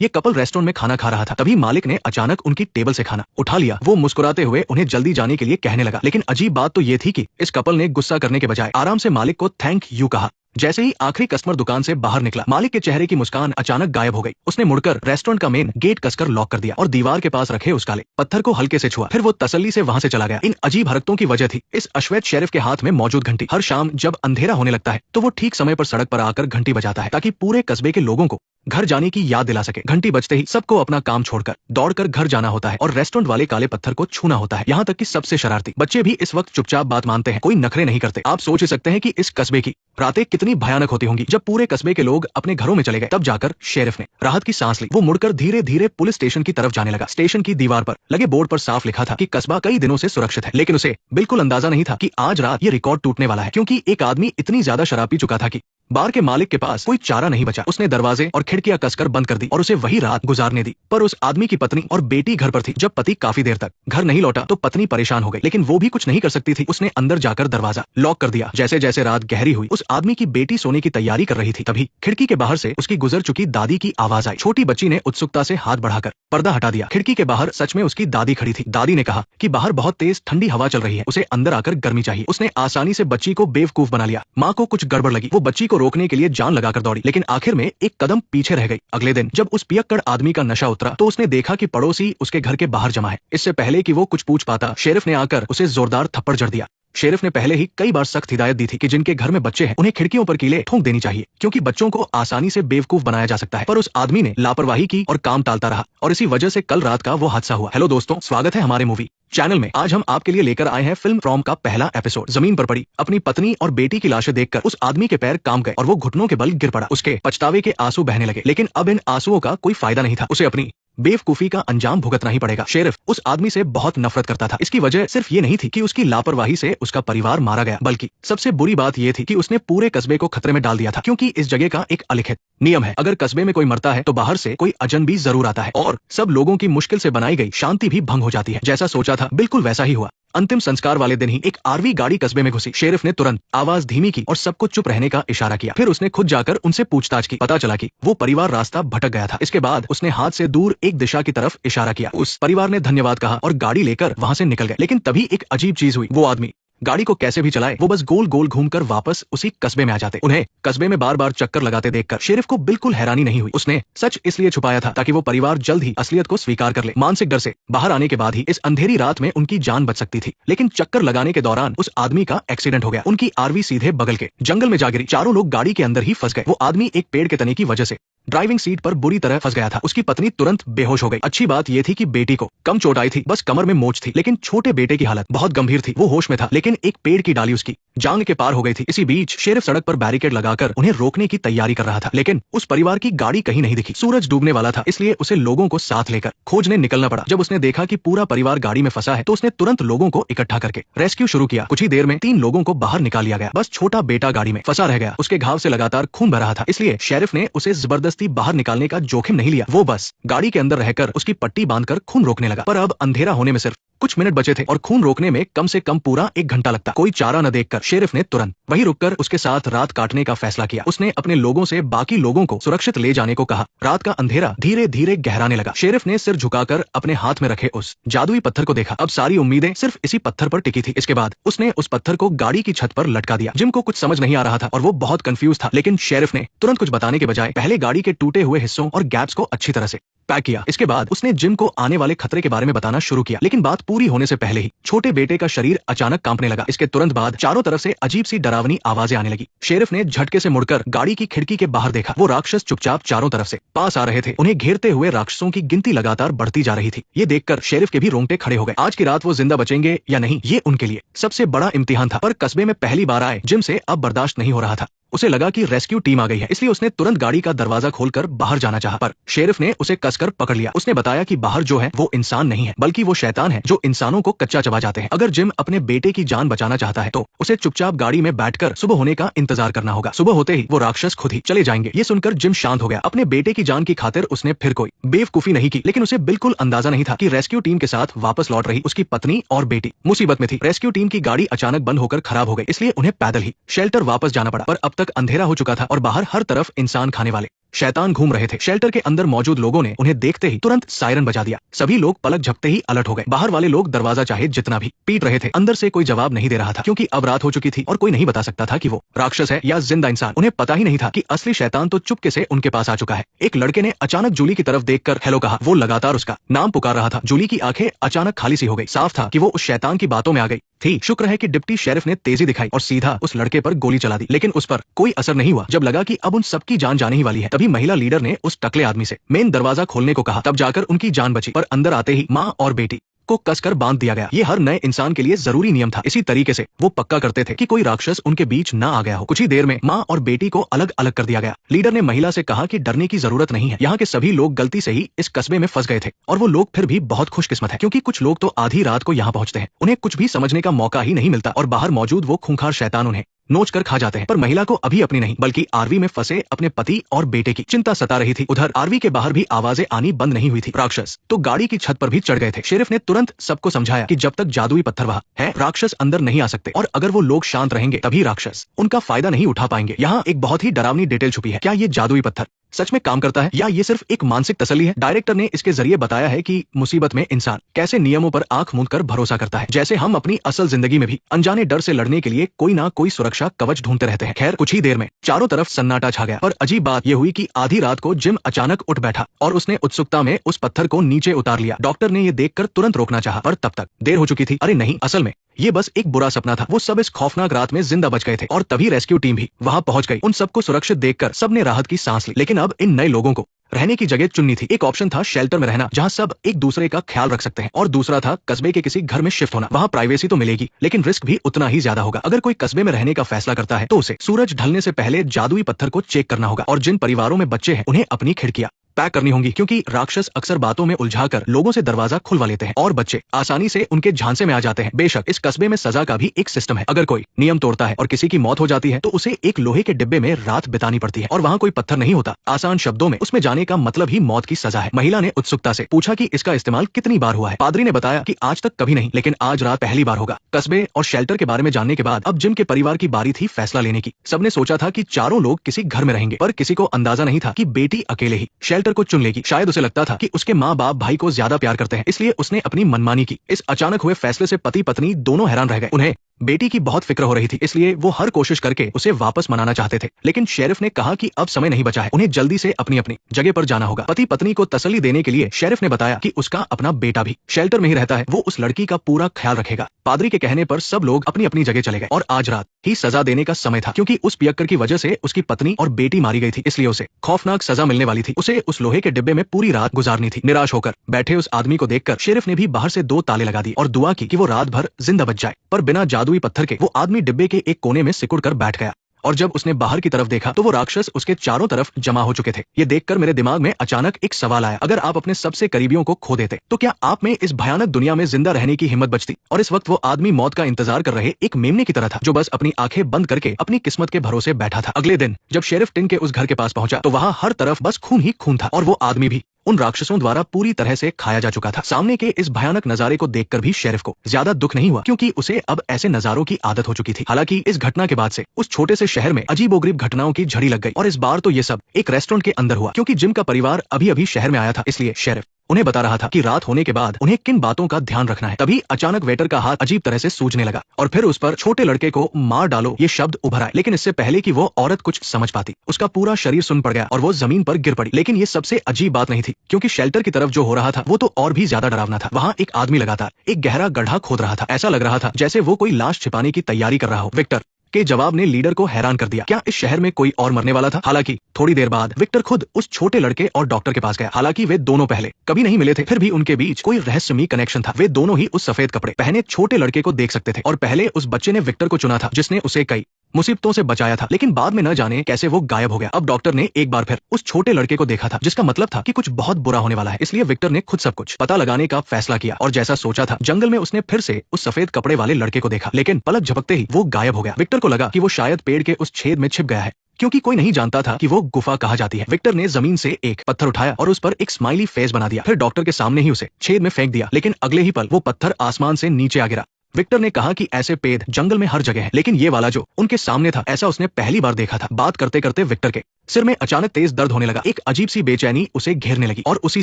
ये couple restaurant में खाना खा रहा था, तभी मालिक ने अचानक उनकी टेबल से खाना उठा लिया। वो मुस्कुराते हुए उन्हें जल्दी जाने के लिए कहने लगा, लेकिन अजीब बात तो ये थी कि इस कपल ने गुस्सा करने के बजाय आराम से मालिक को थैंक यू कहा। जैसे ही आखिरी कस्टमर दुकान से बाहर निकला, मालिक के चेहरे की मुस्कान अचानक गायब हो गई। उसने मुड़कर रेस्टोरेंट का मेन गेट कसकर लॉक कर दिया और दीवार के पास रखे उस काले पत्थर को हल्के से छुआ। फिर वो तसल्ली से वहां से चला गया। इन अजीब हरकतों की वजह थी इस अश्वेत शेरिफ के हाथ में मौजूद घंटी। हर शाम जब अंधेरा होने लगता है तो वो ठीक समय पर सड़क पर आकर घंटी बजाता है, ताकि पूरे कस्बे के लोगों को घर जाने की याद दिला सके। घंटी बजते ही सबको अपना काम छोड़कर दौड़कर घर जाना होता है और रेस्टोरेंट वाले काले पत्थर को छूना होता है। यहाँ तक कि सबसे शरारती बच्चे भी इस वक्त चुपचाप बात मानते हैं, कोई नखरे नहीं करते। आप सोच ही सकते हैं कि इस कस्बे की रातें कितनी भयानक होती होंगी। जब पूरे कस्बे के लोग अपने घरों में चले गए, तब जाकर शेरिफ ने राहत की सांस ली। वो मुड़कर धीरे धीरे पुलिस स्टेशन की तरफ जाने लगा। स्टेशन की दीवार पर लगे बोर्ड पर साफ लिखा था कि कस्बा कई दिनों से सुरक्षित है, लेकिन उसे बिल्कुल अंदाजा नहीं था कि आज रात ये रिकॉर्ड टूटने वाला है, क्योंकि एक आदमी इतनी ज्यादा शराब पी चुका था कि बार के मालिक के पास कोई चारा नहीं बचा। उसने दरवाजे और खिड़कियां कसकर बंद कर दी और उसे वही रात गुजारने दी। पर उस आदमी की पत्नी और बेटी घर पर थी। जब पति काफी देर तक घर नहीं लौटा तो पत्नी परेशान हो गई, लेकिन वो भी कुछ नहीं कर सकती थी। उसने अंदर जाकर दरवाजा लॉक कर दिया। जैसे जैसे रात गहरी हुई, उस आदमी की बेटी सोने की तैयारी कर रही थी, तभी खिड़की के बाहर से उसकी गुजर चुकी दादी की आवाज आई। छोटी बच्ची ने उत्सुकता से हाथ बढ़ाकर पर्दा हटा दिया। खिड़की के बाहर सच में उसकी दादी खड़ी थी। दादी ने कहा कि बाहर बहुत तेज ठंडी हवा चल रही है, उसे अंदर आकर गर्मी चाहिए। उसने आसानी से बच्ची को बेवकूफ बना लिया। माँ को कुछ गड़बड़ लगी। वो बच्ची को रोकने के लिए जान लगाकर दौड़ी, लेकिन आखिर में एक कदम पीछे रह गई। अगले दिन जब उस पियक्कड़ आदमी का नशा उतरा तो उसने देखा कि पड़ोसी उसके घर के बाहर जमा है। इससे पहले कि वो कुछ पूछ पाता, शेरिफ ने आकर उसे जोरदार थप्पड़ जड़ दिया। शेरिफ ने पहले ही कई बार सख्त हिदायत दी थी कि जिनके घर में बच्चे हैं उन्हें खिड़कियों पर कीलें ठोक देनी चाहिए, क्योंकि बच्चों को आसानी से बेवकूफ बनाया जा सकता है। पर उस आदमी ने लापरवाही की और काम टालता रहा, और इसी वजह से कल रात का वो हादसा हुआ। हेलो दोस्तों, स्वागत है हमारे मूवी चैनल में। आज हम आपके लिए लेकर आए हैं फिल्म फ्रॉम का पहला एपिसोड। जमीन पर पड़ी अपनी पत्नी और बेटी की लाशें देखकर उस आदमी के पैर कांप गए और वो घुटनों के बल गिर पड़ा। उसके पछतावे के आंसू बहने लगे, लेकिन अब इन आंसुओं का कोई फायदा नहीं था। उसे अपनी बेवकूफी का अंजाम भुगतना ही पड़ेगा। शेरिफ उस आदमी से बहुत नफरत करता था। इसकी वजह सिर्फ ये नहीं थी कि उसकी लापरवाही से उसका परिवार मारा गया, बल्कि सबसे बुरी बात ये थी कि उसने पूरे कस्बे को खतरे में डाल दिया था। क्योंकि इस जगह का एक अलिखित नियम है, अगर कस्बे में कोई मरता है तो बाहर से कोई अजनबी जरूर आता है और सब लोगों की मुश्किल से बनाई गई शांति भी भंग हो जाती है। जैसा सोचा था बिल्कुल वैसा ही हुआ। अंतिम संस्कार वाले दिन ही एक आरवी गाड़ी कस्बे में घुसी। शेरिफ ने तुरंत आवाज धीमी की और सबको चुप रहने का इशारा किया। फिर उसने खुद जाकर उनसे पूछताछ की। पता चला कि वो परिवार रास्ता भटक गया था। इसके बाद उसने हाथ से दूर एक दिशा की तरफ इशारा किया। उस परिवार ने धन्यवाद कहा और गाड़ी लेकर वहां से निकल गए। लेकिन तभी एक अजीब चीज हुई। वो आदमी गाड़ी को कैसे भी चलाए, वो बस गोल गोल घूमकर वापस उसी कस्बे में आ जाते। उन्हें कस्बे में बार बार चक्कर लगाते देखकर शेरिफ को बिल्कुल हैरानी नहीं हुई। उसने सच इसलिए छुपाया था ताकि वो परिवार जल्द ही असलियत को स्वीकार कर ले। मानसिक डर से बाहर आने के बाद ही इस अंधेरी रात में उनकी जान बच सकती थी, लेकिन चक्कर लगाने के दौरान उस आदमी का एक्सीडेंट हो गया। उनकी आरवी सीधे बगल के जंगल में जा गिरी। चारों लोग गाड़ी के अंदर ही फंस गए। वो आदमी एक पेड़ के तने की वजह से ड्राइविंग सीट पर बुरी तरह फंस गया था। उसकी पत्नी तुरंत बेहोश हो गई। अच्छी बात यह थी कि बेटी को कम चोट आई थी, बस कमर में मोच थी, लेकिन छोटे बेटे की हालत बहुत गंभीर थी। वो होश में था, लेकिन एक पेड़ की डाली उसकी जांग के पार हो गई थी। इसी बीच शेरिफ सड़क पर बैरिकेड लगाकर उन्हें रोकने की तैयारी कर रहा था, लेकिन उस परिवार की गाड़ी कहीं नहीं दिखी। सूरज डूबने वाला था, इसलिए उसे लोगों को साथ लेकर खोजने निकलना पड़ा। जब उसने देखा कि पूरा परिवार गाड़ी में फंसा है तो उसने तुरंत लोगों को इकट्ठा करके रेस्क्यू शुरू किया। कुछ ही देर में 3 लोगों को बाहर निकाल लिया गया। बस छोटा बेटा गाड़ी में फंसा रह गया। उसके घाव से लगातार खून बह रहा था, इसलिए शेरिफ ने उसे जबरदस्ती बाहर निकालने का जोखिम नहीं लिया। वो बस गाड़ी के अंदर रहकर उसकी पट्टी बांधकर खून रोकने लगा। पर अब अंधेरा होने में सिर्फ कुछ मिनट बचे थे और खून रोकने में कम से कम पूरा 1 घंटा लगता। कोई चारा न देखकर शेरिफ ने तुरंत वहीं रुककर उसके साथ रात काटने का फैसला किया। उसने अपने लोगों से बाकी लोगों को सुरक्षित ले जाने को कहा। रात का अंधेरा धीरे धीरे गहराने लगा। शेरिफ ने सिर झुकाकर अपने हाथ में रखे उस जादुई पत्थर को देखा। अब सारी उम्मीदें सिर्फ इसी पत्थर पर टिकी थी। इसके बाद उसने उस पत्थर को गाड़ी की छत पर लटका दिया। जिम को कुछ समझ नहीं आ रहा था और वो बहुत कंफ्यूज था, लेकिन शेरिफ ने तुरंत कुछ बताने के बजाय पहले गाड़ी के टूटे हुए हिस्सों और गैप्स को अच्छी तरह से पैक किया। इसके बाद उसने जिम को आने वाले खतरे के बारे में बताना शुरू किया, लेकिन बात पूरी होने से पहले ही छोटे बेटे का शरीर अचानक कांपने लगा। इसके तुरंत बाद चारों तरफ से अजीब सी डरावनी आवाजें आने लगी। शेरिफ ने झटके से मुड़कर गाड़ी की खिड़की के बाहर देखा। वो राक्षस चुपचाप चारों तरफ से पास आ रहे थे। उन्हें घेरते हुए राक्षसों की गिनती लगातार बढ़ती जा रही थी। ये देखकर शेरिफ के भी रोंगटे खड़े हो गए। आज की रात वो जिंदा बचेंगे या नहीं, ये उनके लिए सबसे बड़ा इम्तिहान था। पर कस्बे में पहली बार आए जिम से अब बर्दाश्त नहीं हो रहा था। उसे लगा कि रेस्क्यू टीम आ गई है, इसलिए उसने तुरंत गाड़ी का दरवाजा खोलकर बाहर जाना चाहा, पर शेरिफ ने उसे कसकर पकड़ लिया। उसने बताया कि बाहर जो है वो इंसान नहीं है, बल्कि वो शैतान है जो इंसानों को कच्चा चबा जाते हैं। अगर जिम अपने बेटे की जान बचाना चाहता है तो उसे चुपचाप गाड़ी में बैठकर सुबह होने का इंतजार करना होगा। सुबह होते ही वो राक्षस खुद ही चले जाएंगे। ये सुनकर जिम शांत हो गया। अपने बेटे की जान की खातिर उसने फिर कोई बेवकूफी नहीं की, लेकिन उसे बिल्कुल अंदाजा नहीं था कि रेस्क्यू टीम के साथ वापस लौट रही उसकी पत्नी और बेटी मुसीबत में थी। रेस्क्यू टीम की गाड़ी अचानक बंद होकर खराब हो गई, इसलिए उन्हें पैदल ही शेल्टर वापस जाना पड़ा। पर अब तक अंधेरा हो चुका था और बाहर हर तरफ इंसान खाने वाले शैतान घूम रहे थे। शेल्टर के अंदर मौजूद लोगों ने उन्हें देखते ही तुरंत सायरन बजा दिया। सभी लोग पलक झपकते ही अलर्ट हो गए। बाहर वाले लोग दरवाजा चाहे जितना भी पीट रहे थे, अंदर से कोई जवाब नहीं दे रहा था, क्योंकि अब रात हो चुकी थी और कोई नहीं बता सकता था कि वो राक्षस है या जिंदा इंसान। उन्हें पता ही नहीं था कि असली शैतान तो चुपके से उनके पास आ चुका है। एक लड़के ने अचानक जूली की तरफ देखकर हेलो कहा। वो लगातार उसका नाम पुकार रहा था। जूली की आंखें अचानक खाली सी हो गई। साफ था कि वो उस शैतान की बातों में आ गई थी। शुक्र है कि डिप्टी शेरिफ ने तेजी दिखाई और सीधा उस लड़के पर गोली चला दी, लेकिन उस पर कोई असर नहीं हुआ। जब लगा कि अब उन सबकी जान जाने ही वाली है, तभी महिला लीडर ने उस टकले आदमी से मेन दरवाजा खोलने को कहा। तब जाकर उनकी जान बची, पर अंदर आते ही माँ और बेटी को कसकर बांध दिया गया। ये हर नए इंसान के लिए जरूरी नियम था। इसी तरीके से वो पक्का करते थे कि कोई राक्षस उनके बीच ना आ गया हो। कुछ ही देर में माँ और बेटी को अलग अलग कर दिया गया। लीडर ने महिला से कहा कि डरने की जरूरत नहीं है। यहाँ के सभी लोग गलती से ही इस कस्बे में फंस गए थे और वो लोग फिर भी बहुत खुशकिस्मत है, क्योंकि कुछ लोग तो आधी रात को यहाँ पहुंचते हैं। उन्हें कुछ भी समझने का मौका ही नहीं मिलता और बाहर मौजूद वो खूंखार शैतान उन्हें नोच कर खा जाते हैं। पर महिला को अभी अपनी नहीं, बल्कि आरवी में फंसे अपने पति और बेटे की चिंता सता रही थी। उधर आरवी के बाहर भी आवाजें आनी बंद नहीं हुई थी। राक्षस तो गाड़ी की छत पर भी चढ़ गए थे। शेरिफ ने तुरंत सबको समझाया कि जब तक जादुई पत्थर वहां है, राक्षस अंदर नहीं आ सकते, और अगर वो लोग शांत रहेंगे तभी राक्षस उनका फायदा नहीं उठा पाएंगे। यहाँ एक बहुत ही डरावनी डिटेल छुपी है। क्या ये जादुई पत्थर सच में काम करता है या ये सिर्फ एक मानसिक तसल्ली है? डायरेक्टर ने इसके जरिए बताया है कि मुसीबत में इंसान कैसे नियमों पर आंख मूंद कर भरोसा करता है, जैसे हम अपनी असल जिंदगी में भी अनजाने डर से लड़ने के लिए कोई ना कोई सुरक्षा कवच ढूंढते रहते हैं। खैर, कुछ ही देर में चारों तरफ सन्नाटा छा गया, पर अजीब बात यह हुई कि आधी रात को जिम अचानक उठ बैठा और उसने उत्सुकता में उस पत्थर को नीचे उतार लिया। डॉक्टर ने ये देखकर तुरंत रोकना चाहा, पर तब तक देर हो चुकी थी। अरे नहीं, असल में ये बस एक बुरा सपना था। वो सब इस खौफनाक रात में जिंदा बच गए थे और तभी रेस्क्यू टीम भी वहां पहुंच गई। उन सबको सुरक्षित देखकर सबने राहत की सांस ली, लेकिन अब इन नए लोगों को रहने की जगह चुननी थी। एक ऑप्शन था शेल्टर में रहना, जहां सब एक दूसरे का ख्याल रख सकते हैं, और दूसरा था कस्बे के किसी घर में शिफ्ट होना। वहां प्राइवेसी तो मिलेगी, लेकिन रिस्क भी उतना ही ज्यादा होगा। अगर कोई कस्बे में रहने का फैसला करता है तो उसे सूरज ढलने से पहले जादुई पत्थर को चेक करना होगा, और जिन परिवारों में बच्चे हैं उन्हें अपनी खिड़कियां पैक करनी होंगी, क्योंकि राक्षस अक्सर बातों में उलझाकर लोगों से दरवाजा खुलवा लेते हैं और बच्चे आसानी से उनके झांसे में आ जाते हैं। बेशक इस कस्बे में सजा का भी एक सिस्टम है। अगर कोई नियम तोड़ता है और किसी की मौत हो जाती है तो उसे एक लोहे के डिब्बे में रात बितानी पड़ती है, और वहाँ कोई पत्थर नहीं होता। आसान शब्दों में उसमें जाने का मतलब ही मौत की सजा है। महिला ने उत्सुकता से पूछा कि इसका इस्तेमाल कितनी बार हुआ है। पादरी ने बताया कि आज तक कभी नहीं, लेकिन आज रात पहली बार होगा। कस्बे और शेल्टर के बारे में जानने के बाद अब जिम के परिवार की बारी थी फैसला लेने की। सबने सोचा था कि चारों लोग किसी घर में रहेंगे, पर किसी को अंदाजा नहीं था कि बेटी अकेले ही शेल्टर को चुन लेगी। शायद उसे लगता था कि उसके माँ बाप भाई को ज्यादा प्यार करते हैं, इसलिए उसने अपनी मनमानी की। इस अचानक हुए फैसले से पति पत्नी दोनों हैरान रह गए। उन्हें बेटी की बहुत फिक्र हो रही थी, इसलिए वो हर कोशिश करके उसे वापस मनाना चाहते थे, लेकिन शेरिफ ने कहा कि अब समय नहीं बचा है, उन्हें जल्दी से अपनी अपनी जगह पर जाना होगा। पति पत्नी को तसल्ली देने के लिए शेरिफ ने बताया कि उसका अपना बेटा भी शेल्टर में ही रहता है, वो उस लड़की का पूरा ख्याल रखेगा। पादरी के कहने पर सब लोग अपनी अपनी जगह चले गए, और आज रात ही सजा देने का समय था, क्योंकि उस पियक्कर की वजह से उसकी पत्नी और बेटी मारी गई थी, इसलिए उसे खौफनाक सजा मिलने वाली थी। उसे उस लोहे के डिब्बे में पूरी रात गुजारनी थी। निराश होकर बैठे उस आदमी को देखकर शेरिफ ने भी बाहर से 2 ताले लगा दिए और दुआ की कि वो रात भर जिंदा बच जाए। पर बिना जादुई पत्थर के वो आदमी डिब्बे के एक कोने में सिकुड़ कर बैठ गया, और जब उसने बाहर की तरफ देखा तो वो राक्षस उसके चारों तरफ जमा हो चुके थे। ये देखकर मेरे दिमाग में अचानक एक सवाल आया, अगर आप अपने सबसे करीबियों को खो देते तो क्या आप में इस भयानक दुनिया में जिंदा रहने की हिम्मत बचती? और इस वक्त वो आदमी मौत का इंतजार कर रहे एक मेमने की तरह था, जो बस अपनी आंखें बंद करके अपनी किस्मत के भरोसे बैठा था। अगले दिन जब शेरिफ टिन के उस घर के पास पहुंचा तो वहां हर तरफ बस खून ही खून था, और वो आदमी भी उन राक्षसों द्वारा पूरी तरह से खाया जा चुका था। सामने के इस भयानक नजारे को देखकर भी शेरिफ को ज्यादा दुख नहीं हुआ, क्योंकि उसे अब ऐसे नजारों की आदत हो चुकी थी। हालांकि इस घटना के बाद से उस छोटे से शहर में अजीबोगरीब घटनाओं की झड़ी लग गई, और इस बार तो ये सब एक रेस्टोरेंट के अंदर हुआ, क्योंकि जिम का परिवार अभी अभी शहर में आया था, इसलिए शेरिफ उन्हें बता रहा था कि रात होने के बाद उन्हें किन बातों का ध्यान रखना है। तभी अचानक वेटर का हाथ अजीब तरह से सूजने लगा, और फिर उस पर छोटे लड़के को मार डालो ये शब्द उभर आए। लेकिन इससे पहले कि वो औरत कुछ समझ पाती, उसका पूरा शरीर सुन पड़ गया और वो जमीन पर गिर पड़ी। लेकिन ये सबसे अजीब बात नहीं थी, क्योंकि शेल्टर की तरफ जो हो रहा था वो तो और भी ज्यादा डरावना था। वहाँ एक आदमी लगातार एक गहरा गड्ढा खोद रहा था। ऐसा लग रहा था जैसे वो कोई लाश छिपाने की तैयारी कर रहा हो। विक्टर के जवाब ने लीडर को हैरान कर दिया। क्या इस शहर में कोई और मरने वाला था? हालांकि थोड़ी देर बाद विक्टर खुद उस छोटे लड़के और डॉक्टर के पास गया। हालांकि वे दोनों पहले कभी नहीं मिले थे, फिर भी उनके बीच कोई रहस्यमयी कनेक्शन था। वे दोनों ही उस सफेद कपड़े पहने छोटे लड़के को देख सकते थे, और पहले उस बच्चे ने विक्टर को चुना था, जिसने उसे कई मुसीबतों से बचाया था, लेकिन बाद में न जाने कैसे वो गायब हो गया। अब डॉक्टर ने एक बार फिर उस छोटे लड़के को देखा था, जिसका मतलब था कि कुछ बहुत बुरा होने वाला है। इसलिए विक्टर ने खुद सब कुछ पता लगाने का फैसला किया, और जैसा सोचा था जंगल में उसने फिर से उस सफेद कपड़े वाले लड़के को देखा, लेकिन पलक झपकते ही वो गायब हो गया। विक्टर को लगा कि वो शायद पेड़ के उस छेद में छिप गया है, क्योंकि कोई नहीं जानता था कि वो गुफा कहा जाती है। विक्टर ने जमीन से एक पत्थर उठाया और उस पर एक स्माइली फेस बना दिया, फिर डॉक्टर के सामने ही उसे छेद में फेंक दिया। लेकिन अगले ही पल वो पत्थर आसमान से नीचे आ गिरा। विक्टर ने कहा कि ऐसे पेड़ जंगल में हर जगह है, लेकिन ये वाला जो उनके सामने था, ऐसा उसने पहली बार देखा था। बात करते करते विक्टर के सिर में अचानक तेज दर्द होने लगा। एक अजीब सी बेचैनी उसे घेरने लगी और उसी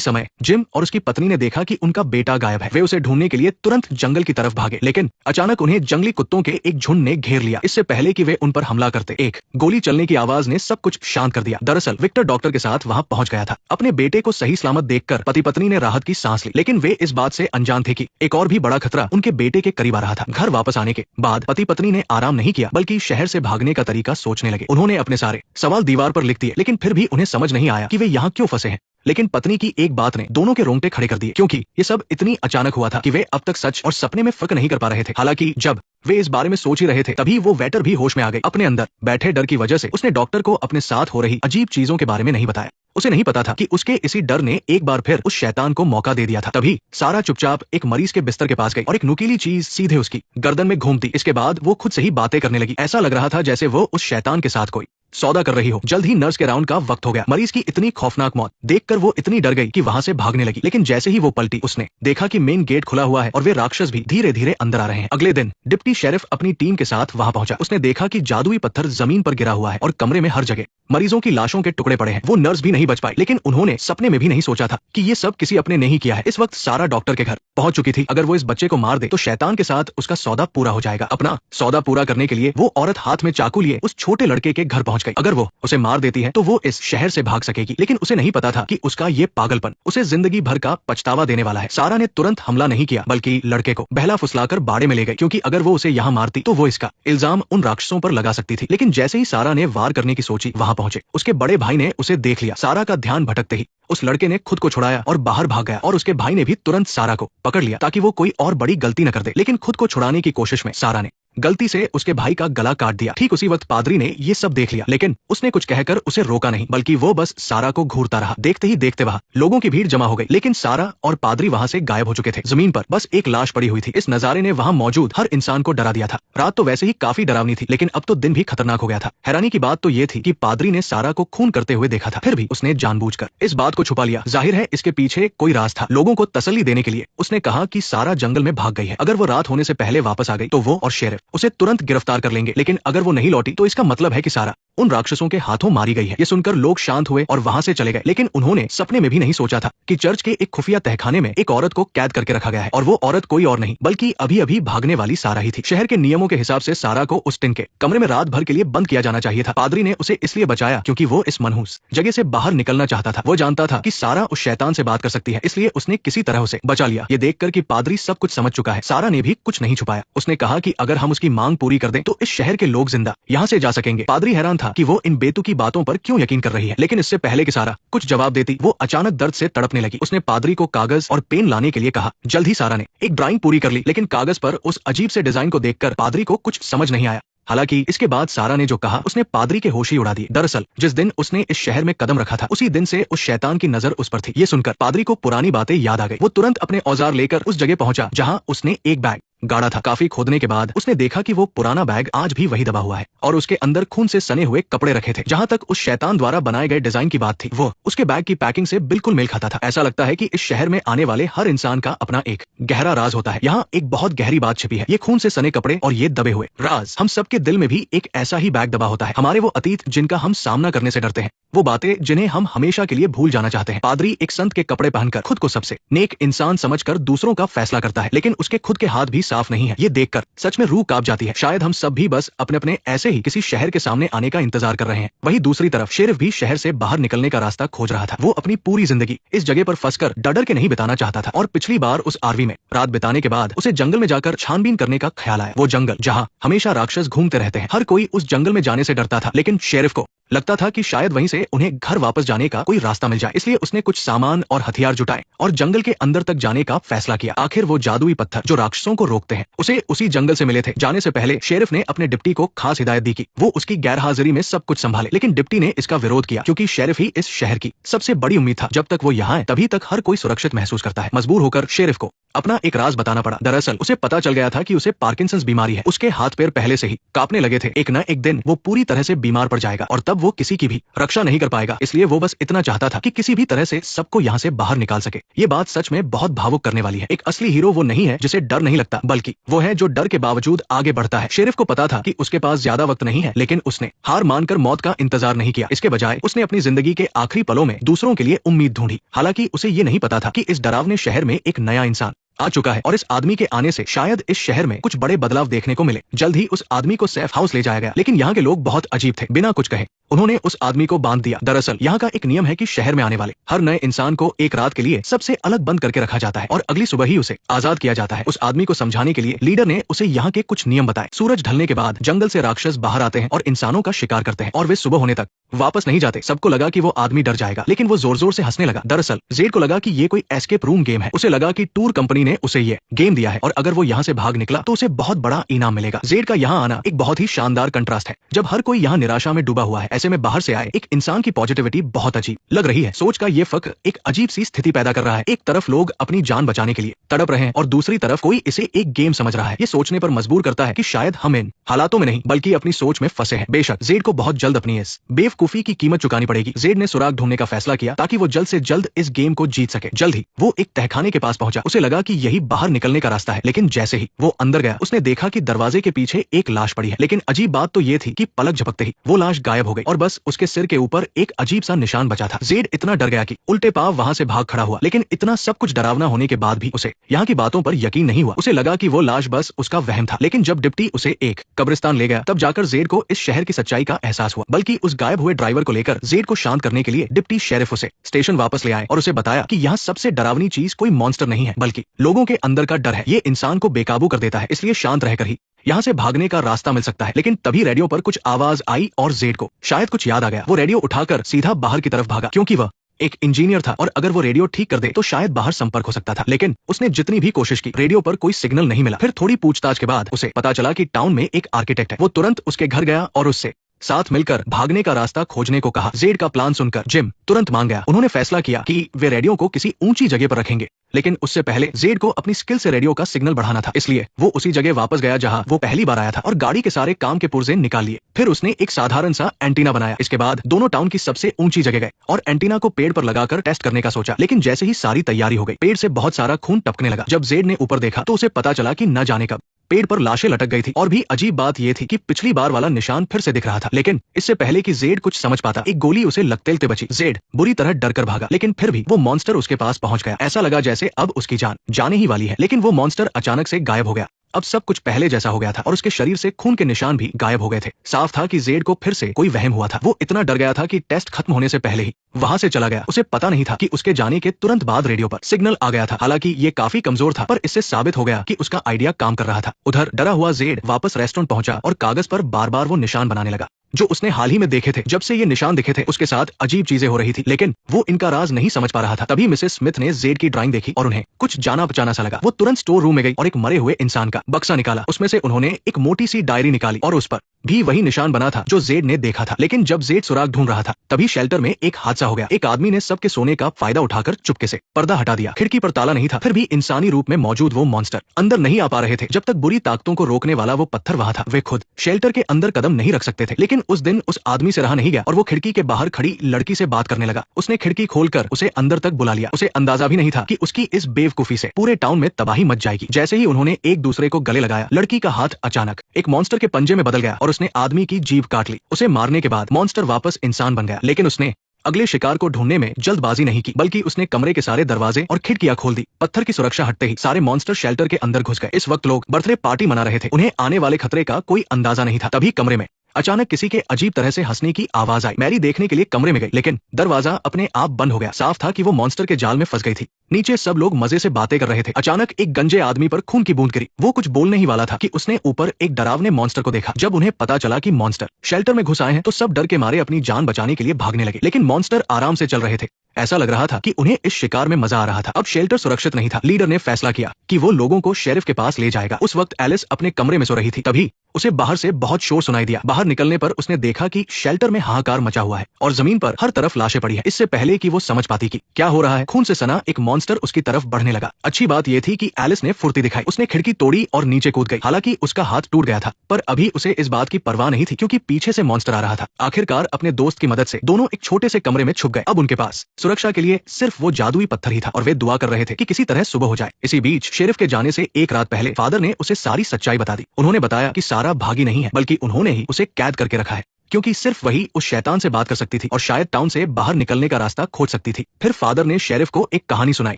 समय जिम और उसकी पत्नी ने देखा कि उनका बेटा गायब है। वे उसे ढूंढने के लिए तुरंत जंगल की तरफ भागे, लेकिन अचानक उन्हें जंगली कुत्तों के एक झुंड ने घेर लिया। इससे पहले कि वे उन पर हमला करते, एक गोली चलने की आवाज ने सब कुछ शांत कर दिया। दरअसल विक्टर डॉक्टर के साथ वहां पहुंच गया था। अपने बेटे को सही सलामत देखकर पति पत्नी ने राहत की सांस ली, लेकिन वे इस बात से अनजान थे कि एक और भी बड़ा खतरा उनके बेटे के करीब आ रहा था। घर वापस आने के बाद पति पत्नी ने आराम नहीं किया, बल्कि शहर से भागने का तरीका सोचने लगे। उन्होंने अपने सारे सवाल दीवार पर लिख दिए, लेकिन फिर भी उन्हें समझ नहीं आया कि वे यहाँ क्यों फंसे हैं। लेकिन पत्नी की एक बात ने दोनों के रोंगटे खड़े कर दिए, क्योंकि ये सब इतनी अचानक हुआ था कि वे अब तक सच और सपने में फर्क नहीं कर पा रहे थे। हालांकि जब वे इस बारे में सोच ही रहे थे, तभी वो वेटर भी होश में आ गई। अपने अंदर बैठे डर की वजह से उसने डॉक्टर को अपने साथ हो रही अजीब चीजों के बारे में नहीं बताया। उसे नहीं पता था कि उसके इसी डर ने एक बार फिर उस शैतान को मौका दे दिया था। तभी सारा चुपचाप एक मरीज के बिस्तर के पास गई और एक नुकीली चीज सीधे उसकी गर्दन में घूमती। इसके बाद वो खुद से ही बातें करने लगी। ऐसा लग रहा था जैसे वो उस शैतान के साथ कोई सौदा कर रही हो। जल्द ही नर्स के राउंड का वक्त हो गया। मरीज की इतनी खौफनाक मौत देखकर वो इतनी डर गई कि वहां से भागने लगी, लेकिन जैसे ही वो पलटी, उसने देखा कि मेन गेट खुला हुआ है और वे राक्षस भी धीरे धीरे अंदर आ रहे हैं। अगले दिन डिप्टी शेरिफ अपनी टीम के साथ वहां पहुंचा। उसने देखा कि जादुई पत्थर जमीन पर गिरा हुआ है और कमरे में हर जगह मरीजों की लाशों के टुकड़े पड़े हैं। वो नर्स भी नहीं बच पाई, लेकिन उन्होंने सपने में भी नहीं सोचा था कि ये सब किसी अपने ने ही किया है। इस वक्त सारा डॉक्टर के घर पहुंच चुकी थी। अगर वो इस बच्चे को मार दे तो शैतान के साथ उसका सौदा पूरा हो जाएगा। अपना सौदा पूरा करने के लिए वो औरत हाथ में चाकू लिए उस छोटे लड़के के घर पहुंच गई। अगर वो उसे मार देती है तो वो इस शहर से भाग सकेगी, लेकिन उसे नहीं पता था कि उसका ये पागलपन उसे जिंदगी भर का पछतावा देने वाला है। सारा ने तुरंत हमला नहीं किया, बल्कि लड़के को बहला फुसलाकर बाड़े में ले गई, क्योंकि अगर वो उसे यहाँ मारती तो वो इसका इल्जाम उन राक्षसों पर लगा सकती थी। लेकिन जैसे ही सारा ने वार करने की सोची, वहां पहुंचे उसके बड़े भाई ने उसे देख लिया। सारा का ध्यान भटकते ही उस लड़के ने खुद को छुड़ाया और बाहर भाग गया, और उसके भाई ने भी तुरंत सारा को पकड़ लिया ताकि वो कोई और बड़ी गलती न कर दे। लेकिन खुद को छुड़ाने की कोशिश में सारा ने गलती से उसके भाई का गला काट दिया। ठीक उसी वक्त पादरी ने ये सब देख लिया, लेकिन उसने कुछ कहकर उसे रोका नहीं, बल्कि वो बस सारा को घूरता रहा। देखते ही देखते वहां लोगों की भीड़ जमा हो गई, लेकिन सारा और पादरी वहां से गायब हो चुके थे। जमीन पर बस एक लाश पड़ी हुई थी। इस नजारे ने वहां मौजूद हर इंसान को डरा दिया था। रात तो वैसे ही काफी डरावनी थी, लेकिन अब तो दिन भी खतरनाक हो गया था। हैरानी की बात तो ये थी कि पादरी ने सारा को खून करते हुए देखा था, फिर भी उसने जानबूझकर इस बात को छुपा लिया। जाहिर है इसके पीछे कोई राज था। लोगों को तसल्ली देने के लिए उसने कहा कि सारा जंगल में भाग गई है। अगर वो रात होने से पहले वापस आ गई तो वो और शेरिफ उसे तुरंत गिरफ्तार कर लेंगे, लेकिन अगर वो नहीं लौटी तो इसका मतलब है कि सारा उन राक्षसों के हाथों मारी गई है। ये सुनकर लोग शांत हुए और वहां से चले गए, लेकिन उन्होंने सपने में भी नहीं सोचा था कि चर्च के एक खुफिया तहखाने में एक औरत को कैद करके रखा गया है, और वो औरत कोई और नहीं बल्कि अभी अभी भागने वाली सारा ही थी। शहर के नियमों के हिसाब से सारा को उस टिन के कमरे में रात भर के लिए बंद किया जाना चाहिए था। पादरी ने उसे इसलिए बचाया क्योंकि वो इस मनहूस जगह से बाहर निकलना चाहता था। वो जानता था कि सारा उस शैतान से बात कर सकती है, इसलिए उसने किसी तरह उसे बचा लिया। ये देखकर कि पादरी सब कुछ समझ चुका है, सारा ने भी कुछ नहीं छुपाया। उसने कहा कि अगर हम उसकी मांग पूरी कर दें तो इस शहर के लोग जिंदा यहाँ से जा सकेंगे। पादरी हैरान था कि वो इन बेतुकी की बातों पर क्यों यकीन कर रही है, लेकिन इससे पहले कि सारा कुछ जवाब देती, वो अचानक दर्द से तड़पने लगी। उसने पादरी को कागज और पेन लाने के लिए कहा। जल्द ही सारा ने एक ड्राइंग पूरी कर ली, लेकिन कागज पर उस अजीब से डिजाइन को देखकर पादरी को कुछ समझ नहीं आया। हालांकि इसके बाद सारा ने जो कहा उसने पादरी के होश ही उड़ा दिए। दरअसल जिस दिन उसने इस शहर में कदम रखा था उसी दिन से उस शैतान की नजर उस पर थी। ये सुनकर पादरी को पुरानी बातें याद आ गई। वो तुरंत अपने औजार लेकर उस जगह पहुंचा जहां उसने एक बैग गाड़ा था। काफी खोदने के बाद उसने देखा कि वो पुराना बैग आज भी वही दबा हुआ है और उसके अंदर खून से सने हुए कपड़े रखे थे। जहां तक उस शैतान द्वारा बनाए गए डिजाइन की बात थी, वो उसके बैग की पैकिंग से बिल्कुल मेल खाता था। ऐसा लगता है कि इस शहर में आने वाले हर इंसान का अपना एक गहरा राज होता है। यहाँ एक बहुत गहरी बात छिपी है। ये खून से सने कपड़े और ये दबे हुए राज, हम सबके दिल में भी एक ऐसा ही बैग दबा होता है। हमारे वो अतीत जिनका हम सामना करने से डरते हैं, वो बातें जिन्हें हम हमेशा के लिए भूल जाना चाहते हैं। पादरी एक संत के कपड़े पहनकर खुद को सबसे नेक इंसान समझकर दूसरों का फैसला करता है, लेकिन उसके खुद के हाथ भी साफ नहीं है। ये देखकर सच में रूह कांप जाती है। शायद हम सब भी बस अपने अपने ऐसे ही किसी शहर के सामने आने का इंतजार कर रहे हैं। वहीं दूसरी तरफ शेरिफ भी शहर से बाहर निकलने का रास्ता खोज रहा था। वो अपनी पूरी जिंदगी इस जगह पर फंसकर डर के नहीं बिताना चाहता था, और पिछली बार उस आरवी में रात बिताने के बाद उसे जंगल में जाकर छानबीन करने का ख्याल आया। वो जंगल जहाँ हमेशा राक्षस घूमते रहते हैं। हर कोई उस जंगल में जाने से डरता था, लेकिन शेरिफ को लगता था कि शायद वहीं से उन्हें घर वापस जाने का कोई रास्ता मिल जाए। इसलिए उसने कुछ सामान और हथियार जुटाए और जंगल के अंदर तक जाने का फैसला किया। आखिर वो जादुई पत्थर जो राक्षसों को रोकते हैं उसे उसी जंगल से मिले थे। जाने से पहले शेरिफ ने अपने डिप्टी को खास हिदायत दी कि वो उसकी गैर हाजिरी में सब कुछ संभाले, लेकिन डिप्टी ने इसका विरोध किया क्योंकि शेरिफ ही इस शहर की सबसे बड़ी उम्मीद था। जब तक वो यहाँ है तभी तक हर कोई सुरक्षित महसूस करता है। मजबूर होकर शेरिफ को अपना एक राज बताना पड़ा। दरअसल उसे पता चल गया था कि उसे पार्किंसंस बीमारी है। उसके हाथ पैर पहले से ही कांपने लगे थे। एक न एक दिन वो पूरी तरह से बीमार पड़ जाएगा और तब वो किसी की भी रक्षा नहीं कर पाएगा। इसलिए वो बस इतना चाहता था कि किसी भी तरह से सबको यहाँ से बाहर निकाल सके। ये बात सच में बहुत भावुक करने वाली है। एक असली हीरो वो नहीं है जिसे डर नहीं लगता, बल्कि वो है जो डर के बावजूद आगे बढ़ता है। शेरिफ को पता था कि उसके पास ज्यादा वक्त नहीं है, लेकिन उसने हार मानकर मौत का इंतजार नहीं किया। इसके बजाय उसने अपनी जिंदगी के आखिरी पलों में दूसरों के लिए उम्मीद ढूंढी। हालांकि उसे ये नहीं पता था कि इस डरावने शहर में एक नया इंसान आ चुका है और इस आदमी के आने से शायद इस शहर में कुछ बड़े बदलाव देखने को मिले। जल्द ही उस आदमी को सेफ हाउस ले जाया गया, लेकिन यहाँ के लोग बहुत अजीब थे। बिना कुछ कहे उन्होंने उस आदमी को बांध दिया। दरअसल यहाँ का एक नियम है कि शहर में आने वाले हर नए इंसान को एक रात के लिए सबसे अलग बंद करके रखा जाता है और अगली सुबह ही उसे आजाद किया जाता है। उस आदमी को समझाने के लिए लीडर ने उसे यहाँ के कुछ नियम बताए। सूरज ढलने के बाद जंगल से राक्षस बाहर आते हैं और इंसानों का शिकार करते हैं और वे सुबह होने तक वापस नहीं जाते। सबको लगा कि वो आदमी डर जाएगा, लेकिन वो जोर जोर से हंसने लगा। दरअसल जेड को लगा कि ये कोई एस्केप रूम गेम है। उसे लगा कि टूर कंपनी ने उसे ये गेम दिया है और अगर वो यहाँ से भाग निकला तो उसे बहुत बड़ा इनाम मिलेगा। जेड का यहाँ आना एक बहुत ही शानदार कंट्रास्ट है। जब हर कोई यहाँ निराशा में डूबा हुआ है, ऐसे में बाहर से आए एक इंसान की पॉजिटिविटी बहुत अजीब लग रही है। सोच का ये फर्क एक अजीब सी स्थिति पैदा कर रहा है। एक तरफ लोग अपनी जान बचाने के लिए तड़प रहे हैं और दूसरी तरफ कोई इसे एक गेम समझ रहा है। ये सोचने पर मजबूर करता है कि शायद हम इन हालातों में नहीं बल्कि अपनी सोच में फंसे हैं। बेशक जेड को बहुत जल्द अपनी इस बेवकूफी की कीमत चुकानी पड़ेगी। जेड ने सुराग ढूंढने का फैसला किया ताकि वो जल्द से जल्द इस गेम को जीत सके। जल्द ही वो एक तहखाने के पास पहुंचा। उसे लगा कि यही बाहर निकलने का रास्ता है, लेकिन जैसे ही वो अंदर गया उसने देखा कि दरवाजे के पीछे एक लाश पड़ी है। लेकिन अजीब बात तो ये थी कि पलक झपकते ही वो लाश गायब हो गई और बस उसके सिर के ऊपर एक अजीब सा निशान बचा था। जेड इतना डर गया कि उल्टे पांव वहां से भाग खड़ा हुआ, लेकिन इतना सब कुछ डरावना होने के बाद भी उसे यहाँ की बातों पर यकीन नहीं हुआ। उसे लगा कि वो लाश बस उसका वहम था। लेकिन जब डिप्टी उसे एक कब्रिस्तान ले गया तब जाकर जेड को इस शहर की सच्चाई का एहसास हुआ। बल्कि उस गायब हुए ड्राइवर को लेकर जेड को शांत करने के लिए डिप्टी शेरिफ उसे स्टेशन वापस ले आए और उसे बताया कि यहाँ सबसे डरावनी चीज कोई मॉन्स्टर नहीं है बल्कि लोगों के अंदर का डर है। ये इंसान को बेकाबू कर देता है, इसलिए शांत रहकर ही यहाँ से भागने का रास्ता मिल सकता है। लेकिन तभी रेडियो पर कुछ आवाज आई और जेड को शायद कुछ याद आ गया। वो रेडियो उठाकर सीधा बाहर की तरफ भागा, क्योंकि वह एक इंजीनियर था और अगर वो रेडियो ठीक कर दे तो शायद बाहर संपर्क हो सकता था। लेकिन उसने जितनी भी कोशिश की रेडियो पर कोई सिग्नल नहीं मिला। फिर थोड़ी पूछताछ के बाद उसे पता चला कि टाउन में एक आर्किटेक्ट है। वो तुरंत उसके घर गया और उससे साथ मिलकर भागने का रास्ता खोजने को कहा। जेड का प्लान सुनकर जिम तुरंत मान गया। उन्होंने फैसला किया कि वे रेडियो को किसी ऊंची जगह पर रखेंगे, लेकिन उससे पहले जेड को अपनी स्किल से रेडियो का सिग्नल बढ़ाना था। इसलिए वो उसी जगह वापस गया जहां वो पहली बार आया था और गाड़ी के सारे काम के पुर्जे निकाल लिए। फिर उसने एक साधारण सा एंटीना बनाया। इसके बाद दोनों टाउन की सबसे ऊंची जगह गए और एंटीना को पेड़ पर लगाकर टेस्ट करने का सोचा। लेकिन जैसे ही सारी तैयारी हो गई पेड़ से बहुत सारा खून टपकने लगा। जब जेड ने ऊपर देखा तो उसे पता चला कि न जाने कब पेड़ पर लाशें लटक गई थी। और भी अजीब बात यह थी कि पिछली बार वाला निशान फिर से दिख रहा था। लेकिन इससे पहले कि जेड कुछ समझ पाता एक गोली उसे लगते बची। जेड बुरी तरह डर कर भागा, लेकिन फिर भी वो मॉन्स्टर उसके पास पहुंच गया। ऐसा लगा जैसे अब उसकी जान जाने ही वाली है। लेकिन वो मॉन्स्टर अचानक से गायब हो गया। अब सब कुछ पहले जैसा हो गया था और उसके शरीर से खून के निशान भी गायब हो गए थे। साफ था कि जेड को फिर से कोई वहम हुआ था। वो इतना डर गया था कि टेस्ट खत्म होने से पहले ही वहां से चला गया। उसे पता नहीं था कि उसके जाने के तुरंत बाद रेडियो पर सिग्नल आ गया था। हालांकि ये काफी कमजोर था, पर इससे साबित हो गया कि उसका आइडिया काम कर रहा था। उधर डरा हुआ जेड वापस रेस्टोरेंट पहुंचा और कागज पर बार बार वो निशान बनाने लगा जो उसने हाल ही में देखे थे। जब से ये निशान दिखे थे उसके साथ अजीब चीजें हो रही थी, लेकिन वो इनका राज नहीं समझ पा रहा था। तभी मिसेस स्मिथ ने जेड की ड्राइंग देखी और उन्हें कुछ जाना पहचाना सा लगा। वो तुरंत स्टोर रूम में गई और एक मरे हुए इंसान का बक्सा निकाला। उसमें से उन्होंने एक मोटी सी डायरी निकाली और उस पर भी वही निशान बना था जो जेड ने देखा था। लेकिन जब जेड सुराग ढूंढ रहा था तभी शेल्टर में एक हादसा हो गया। एक आदमी ने सबके सोने का फायदा उठाकर चुपके से पर्दा हटा दिया। खिड़की पर ताला नहीं था, फिर भी इंसानी रूप में मौजूद वो मॉन्स्टर अंदर नहीं आ पा रहे थे। जब तक बुरी ताकतों को रोकने वाला वो पत्थर वहां था, वे खुद शेल्टर के अंदर कदम नहीं रख सकते थे। लेकिन उस दिन उस आदमी से रहा नहीं गया और वो खिड़की के बाहर खड़ी लड़की से बात करने लगा। उसने खिड़की खोलकर उसे अंदर तक बुला लिया। उसे अंदाजा भी नहीं था कि उसकी इस बेवकूफी से पूरे टाउन में तबाही मच जाएगी। जैसे ही उन्होंने एक दूसरे को गले लगाया, लड़की का हाथ अचानक एक मॉन्स्टर के पंजे में बदल गया और उसने आदमी की जीभ काट ली। उसे मारने के बाद मॉन्स्टर वापस इंसान बन गया। लेकिन उसने अगले शिकार को ढूंढने में जल्दबाजी नहीं की, बल्कि उसने कमरे के सारे दरवाजे और खिड़कियां खोल दी। पत्थर की सुरक्षा हटते ही सारे मॉन्स्टर शेल्टर के अंदर घुस गए। इस वक्त लोग बर्थडे पार्टी मना रहे थे। उन्हें आने वाले खतरे का कोई अंदाजा नहीं था। तभी कमरे में अचानक किसी के अजीब तरह से हंसने की आवाज आई। मैरी देखने के लिए कमरे में गई, लेकिन दरवाजा अपने आप बंद हो गया। साफ था कि वो मॉन्स्टर के जाल में फंस गई थी। नीचे सब लोग मजे से बातें कर रहे थे। अचानक एक गंजे आदमी पर खून की बूंद गिरी। वो कुछ बोलने ही वाला था कि उसने ऊपर एक डरावने मॉन्स्टर को देखा। जब उन्हें पता चला कि मॉन्स्टर शेल्टर में घुस आए हैं तो सब डर के मारे अपनी जान बचाने के लिए भागने लगे। लेकिन मॉन्स्टर आराम से चल रहे थे। ऐसा लग रहा था कि उन्हें इस शिकार में मजा आ रहा था। अब शेल्टर सुरक्षित नहीं था। लीडर ने फैसला किया कि वो लोगों को शेरिफ के पास ले जाएगा। उस वक्त एलिस अपने कमरे में सो रही थी। तभी उसे बाहर से बहुत शोर सुनाई दिया। बाहर निकलने पर उसने देखा कि शेल्टर में हाहाकार मचा हुआ है और जमीन पर हर तरफ लाशें पड़ी है। इससे पहले कि वो समझ पाती कि क्या हो रहा है, खून से सना एक मॉन्स्टर मॉन्स्टर उसकी तरफ बढ़ने लगा। अच्छी बात यह थी कि एलिस ने फुर्ती दिखाई, उसने खिड़की तोड़ी और नीचे कूद गई। हालांकि उसका हाथ टूट गया था, पर अभी उसे इस बात की परवाह नहीं थी क्योंकि पीछे से मॉन्स्टर आ रहा था। आखिरकार अपने दोस्त की मदद से दोनों एक छोटे से कमरे में छुप गए। अब उनके पास सुरक्षा के लिए सिर्फ वो जादुई पत्थर ही था और वे दुआ कर रहे थे कि किसी तरह सुबह हो जाए। इसी बीच शेरिफ के जाने से एक रात पहले फादर ने उसे सारी सच्चाई बता दी। उन्होंने बताया कि सारा भागी नहीं है, बल्कि उन्होंने ही उसे कैद करके रखा है, क्योंकि सिर्फ वही उस शैतान से बात कर सकती थी और शायद टाउन से बाहर निकलने का रास्ता खोज सकती थी। फिर फादर ने शेरिफ को एक कहानी सुनाई।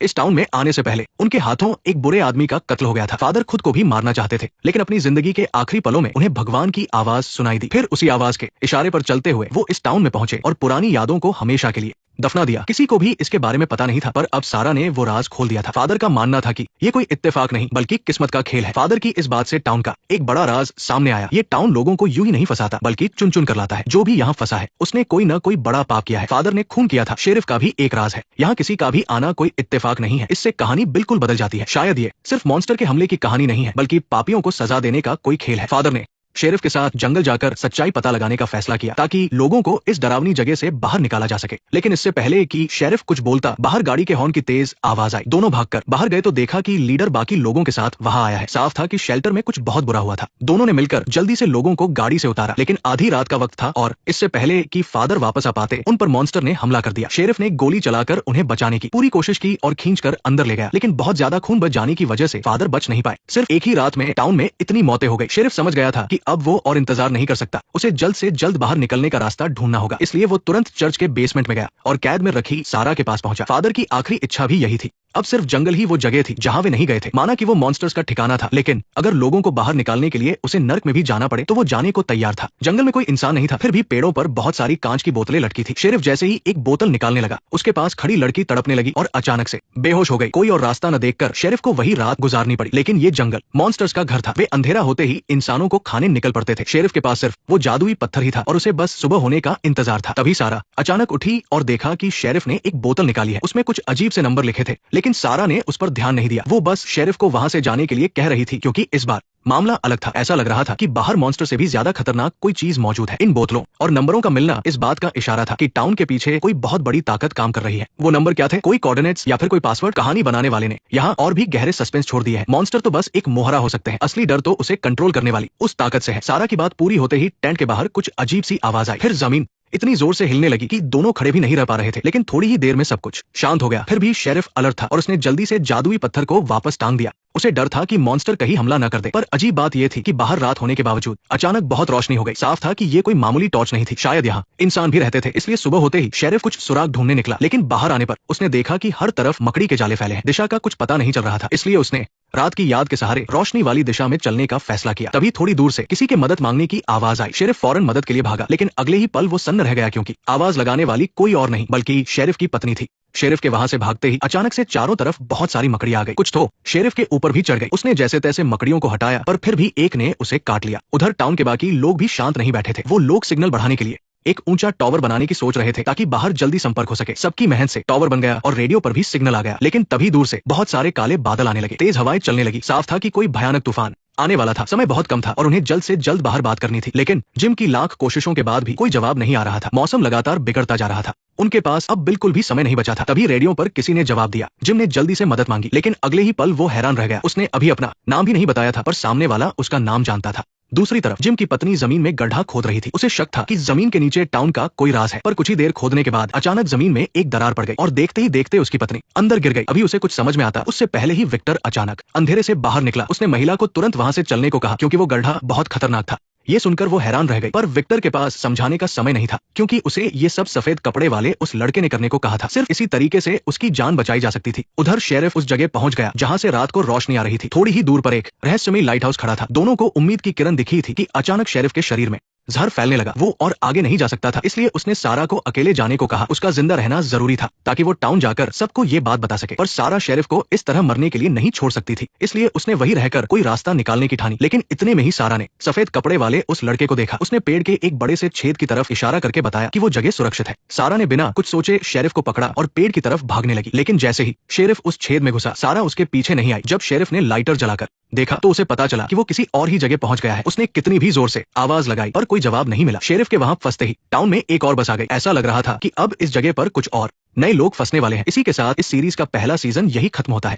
इस टाउन में आने से पहले उनके हाथों एक बुरे आदमी का कत्ल हो गया था। फादर खुद को भी मारना चाहते थे, लेकिन अपनी जिंदगी के आखिरी पलों में उन्हें भगवान की आवाज सुनाई दी। फिर उसी आवाज के इशारे पर चलते हुए वो इस टाउन में पहुंचे और पुरानी यादों को हमेशा के लिए दफना दिया। किसी को भी इसके बारे में पता नहीं था, पर अब सारा ने वो राज खोल दिया था। फादर का मानना था कि ये कोई इत्तेफाक नहीं बल्कि किस्मत का खेल है। फादर की इस बात से टाउन का एक बड़ा राज सामने आया। ये टाउन लोगों को यूं ही नहीं फंसाता, बल्कि चुन चुन कर लाता है। जो भी यहाँ फंसा है उसने कोई न कोई बड़ा पाप किया है। फादर ने खून किया था। शेरिफ का भी एक राज है। यहाँ किसी का भी आना कोई इत्तेफाक नहीं है। इससे कहानी बिल्कुल बदल जाती है। शायद ये सिर्फ मॉन्स्टर के हमले की कहानी नहीं है, बल्कि पापियों को सजा देने का कोई खेल है। फादर ने शेरिफ के साथ जंगल जाकर सच्चाई पता लगाने का फैसला किया, ताकि लोगों को इस डरावनी जगह से बाहर निकाला जा सके। लेकिन इससे पहले कि शेरिफ कुछ बोलता, बाहर गाड़ी के हॉर्न की तेज आवाज आई। दोनों भागकर बाहर गए तो देखा कि लीडर बाकी लोगों के साथ वहां आया है। साफ था कि शेल्टर में कुछ बहुत बुरा हुआ था। दोनों ने मिलकर जल्दी से लोगों को गाड़ी से उतारा, लेकिन आधी रात का वक्त था और इससे पहले कि फादर वापस आ पाते उन पर मॉन्स्टर ने हमला कर दिया। शेरिफ ने गोली चलाकर उन्हें बचाने की पूरी कोशिश की और खींचकर अंदर ले गया, लेकिन बहुत ज्यादा खून बच जाने की वजह से फादर बच नहीं पाए। सिर्फ एक ही रात में टाउन में इतनी मौतें हो गई। शेरिफ समझ गया था कि अब वो और इंतजार नहीं कर सकता। उसे जल्द से जल्द बाहर निकलने का रास्ता ढूंढना होगा। इसलिए वो तुरंत चर्च के बेसमेंट में गया और कैद में रखी सारा के पास पहुंचा। फादर की आखिरी इच्छा भी यही थी। अब सिर्फ जंगल ही वो जगह थी जहां वे नहीं गए थे। माना कि वो मॉन्स्टर्स का ठिकाना था, लेकिन अगर लोगों को बाहर निकालने के लिए उसे नर्क में भी जाना पड़े तो वो जाने को तैयार था। जंगल में कोई इंसान नहीं था, फिर भी पेड़ों पर बहुत सारी कांच की बोतलें लटकी थी। शेरिफ जैसे ही एक बोतल निकालने लगा, उसके पास खड़ी लड़की तड़पने लगी और अचानक से बेहोश हो गई। कोई और रास्ता न देखकर शेरिफ को वही रात गुजारनी पड़ी। लेकिन ये जंगल मॉन्स्टर्स का घर था। वे अंधेरा होते ही इंसानों को खाने निकल पड़ते थे। शेरिफ के पास सिर्फ वो जादुई पत्थर ही था और उसे बस सुबह होने का इंतजार था। तभी सारा अचानक उठी और देखा कि शेरिफ ने एक बोतल निकाली है। उसमें कुछ अजीब से नंबर लिखे थे, लेकिन सारा ने उस पर ध्यान नहीं दिया। वो बस शेरिफ को वहां से जाने के लिए कह रही थी, क्योंकि इस बार मामला अलग था। ऐसा लग रहा था कि बाहर मॉन्स्टर से भी ज्यादा खतरनाक कोई चीज मौजूद है। इन बोतलों और नंबरों का मिलना इस बात का इशारा था कि टाउन के पीछे कोई बहुत बड़ी ताकत काम कर रही है। वो नंबर क्या थे? कोई कोऑर्डिनेट्स या फिर कोई पासवर्ड? कहानी बनाने वाले ने यहाँ और भी गहरे सस्पेंस छोड़ दिए है। मॉन्स्टर तो बस एक मोहरा हो सकते हैं, असली डर तो उसे कंट्रोल करने वाली उस ताकत से है। सारा की बात पूरी होते ही टेंट के बाहर कुछ अजीब सी आवाज आई। फिर जमीन इतनी जोर से हिलने लगी कि दोनों खड़े भी नहीं रह पा रहे थे। लेकिन थोड़ी ही देर में सब कुछ शांत हो गया। फिर भी शेरिफ अलर्ट था और उसने जल्दी से जादुई पत्थर को वापस टांग दिया। उसे डर था कि मॉन्स्टर कहीं हमला न कर दे। पर अजीब बात यह थी कि बाहर रात होने के बावजूद अचानक बहुत रोशनी हो गई। साफ था कि ये कोई मामूली टॉर्च नहीं थी, शायद यहाँ इंसान भी रहते थे। इसलिए सुबह होते ही शेरिफ कुछ सुराग ढूंढने निकला, लेकिन बाहर आने पर उसने देखा कि हर तरफ मकड़ी के जाले फैले हैं। दिशा का कुछ पता नहीं चल रहा था, इसलिए उसने रात की याद के सहारे रोशनी वाली दिशा में चलने का फैसला किया। तभी थोड़ी दूर से किसी के मदद मांगने की आवाज आई। शेरिफ फौरन मदद के लिए भागा, लेकिन अगले ही पल वो सन्न रह गया, क्योंकि आवाज लगाने वाली कोई और नहीं बल्कि शेरिफ की पत्नी थी। शेरिफ के वहां से भागते ही अचानक से चारों तरफ बहुत सारी मकड़ियां आ गई। कुछ तो शेरिफ के ऊपर भी चढ़ गई। उसने जैसे तैसे मकड़ियों को हटाया, पर फिर भी एक ने उसे काट लिया। उधर टाउन के बाकी लोग भी शांत नहीं बैठे थे। वो लोग सिग्नल बढ़ाने के लिए एक ऊंचा टावर बनाने की सोच रहे थे, ताकि बाहर जल्दी संपर्क हो सके। सबकी मेहनत से टावर बन गया और रेडियो पर भी सिग्नल आ गया। लेकिन तभी दूर से बहुत सारे काले बादल आने लगे, तेज हवाएं चलने लगी। साफ था कि कोई भयानक तूफान आने वाला था। समय बहुत कम था और उन्हें जल्द से जल्द बाहर बात करनी थी। लेकिन जिम की लाख कोशिशों के बाद भी कोई जवाब नहीं आ रहा था। मौसम लगातार बिगड़ता जा रहा था। उनके पास अब बिल्कुल भी समय नहीं बचा था। तभी रेडियो पर किसी ने जवाब दिया। जिम ने जल्दी से मदद मांगी, लेकिन अगले ही पल वो हैरान रह गया। उसने अभी अपना नाम भी नहीं बताया था, पर सामने वाला उसका नाम जानता था। दूसरी तरफ जिम की पत्नी जमीन में गड्ढा खोद रही थी। उसे शक था कि जमीन के नीचे टाउन का कोई राज है। पर कुछ ही देर खोदने के बाद अचानक जमीन में एक दरार पड़ गई और देखते ही देखते उसकी पत्नी अंदर गिर गई। अभी उसे कुछ समझ में आता उससे पहले ही विक्टर अचानक अंधेरे से बाहर निकला। उसने महिला को तुरंत वहां से चलने को कहा, क्योंकि वो गड्ढा बहुत खतरनाक था। ये सुनकर वो हैरान रह गई, पर विक्टर के पास समझाने का समय नहीं था, क्योंकि उसे ये सब सफेद कपड़े वाले उस लड़के ने करने को कहा था। सिर्फ इसी तरीके से उसकी जान बचाई जा सकती थी। उधर शेरिफ उस जगह पहुंच गया जहां से रात को रोशनी आ रही थी। थोड़ी ही दूर पर एक रहस्यमयी लाइट हाउस खड़ा था। दोनों को उम्मीद की किरण दिखी थी कि अचानक शेरिफ के शरीर में जहर फैलने लगा। वो और आगे नहीं जा सकता था, इसलिए उसने सारा को अकेले जाने को कहा। उसका जिंदा रहना जरूरी था ताकि वो टाउन जाकर सबको ये बात बता सके। पर सारा शेरिफ को इस तरह मरने के लिए नहीं छोड़ सकती थी, इसलिए उसने वही रहकर कोई रास्ता निकालने की ठानी। लेकिन इतने में ही सारा ने सफेद कपड़े वाले उस लड़के को देखा। उसने पेड़ के एक बड़े से छेद की तरफ इशारा करके बताया कि वो जगह सुरक्षित है। सारा ने बिना कुछ सोचे शेरिफ को पकड़ा और पेड़ की तरफ भागने लगी। लेकिन जैसे ही शेरिफ उस छेद में घुसा, सारा उसके पीछे नहीं आई। जब शेरिफ ने लाइटर जलाकर देखा तो उसे पता चला कि वो किसी और ही जगह पहुंच गया है। उसने कितनी भी जोर से आवाज लगाई पर कोई जवाब नहीं मिला। शेरिफ के वहां फंसते ही टाउन में एक और बस आ गई। ऐसा लग रहा था कि अब इस जगह पर कुछ और नए लोग फंसने वाले हैं। इसी के साथ इस सीरीज का पहला सीजन यही खत्म होता है।